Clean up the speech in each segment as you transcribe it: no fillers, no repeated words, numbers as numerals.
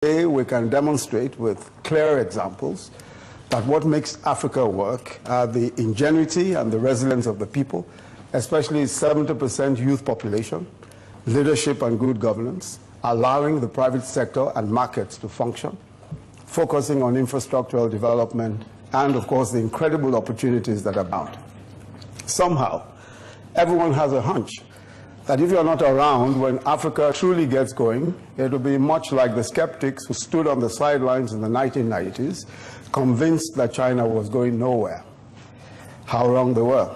Today we can demonstrate with clear examples that what makes Africa work are the ingenuity and the resilience of the people, especially 70% youth population, leadership and good governance, allowing the private sector and markets to function, focusing on infrastructural development, and of course the incredible opportunities that abound. Somehow, everyone has a hunch that if you're not around when Africa truly gets going, it will be much like the skeptics who stood on the sidelines in the 1990s, convinced that China was going nowhere. How wrong they were.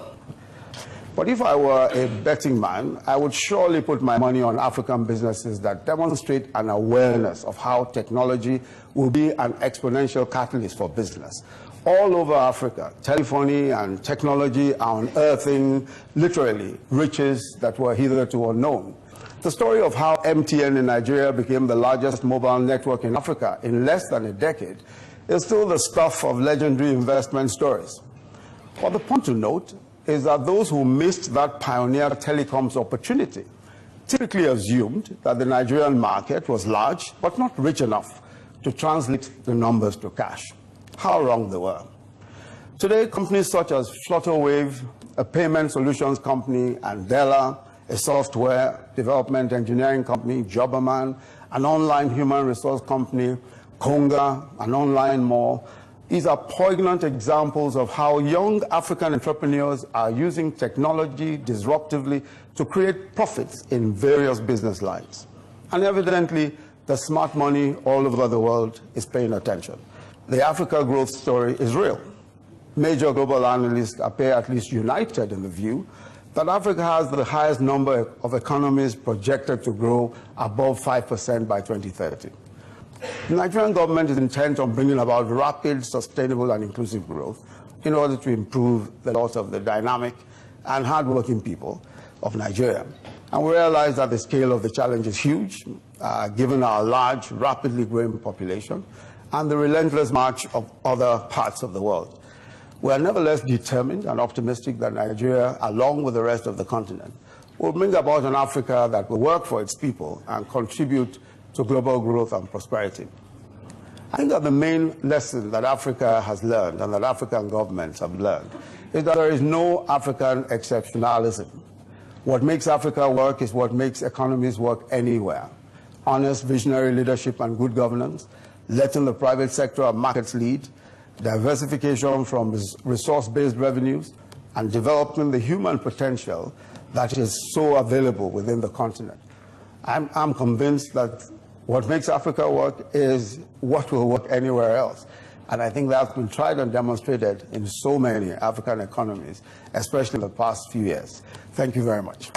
But if I were a betting man, I would surely put my money on African businesses that demonstrate an awareness of how technology will be an exponential catalyst for business. All over Africa, telephony and technology are unearthing, literally, riches that were hitherto unknown. The story of how MTN in Nigeria became the largest mobile network in Africa in less than a decade is still the stuff of legendary investment stories. But the point to note is that those who missed that pioneer telecoms opportunity typically assumed that the Nigerian market was large but not rich enough to translate the numbers to cash. How wrong they were. Today, companies such as Flutterwave, a payment solutions company, Andela, a software development engineering company, Jobberman, an online human resource company, Konga, an online mall, these are poignant examples of how young African entrepreneurs are using technology disruptively to create profits in various business lines. And evidently, the smart money all over the world is paying attention. The Africa growth story is real. Major global analysts appear at least united in the view that Africa has the highest number of economies projected to grow above 5% by 2030. The Nigerian government is intent on bringing about rapid, sustainable, and inclusive growth in order to improve the lot of the dynamic and hardworking people of Nigeria. And we realize that the scale of the challenge is huge, given our large, rapidly growing population and the relentless march of other parts of the world. We are nevertheless determined and optimistic that Nigeria, along with the rest of the continent, will bring about an Africa that will work for its people and contribute to global growth and prosperity. I think that the main lesson that Africa has learned and that African governments have learned is that there is no African exceptionalism. What makes Africa work is what makes economies work anywhere. Honest, visionary leadership and good governance, letting the private sector and markets lead, diversification from resource-based revenues, and developing the human potential that is so available within the continent. I'm convinced that what makes Africa work is what will work anywhere else. And I think that's been tried and demonstrated in so many African economies, especially in the past few years. Thank you very much.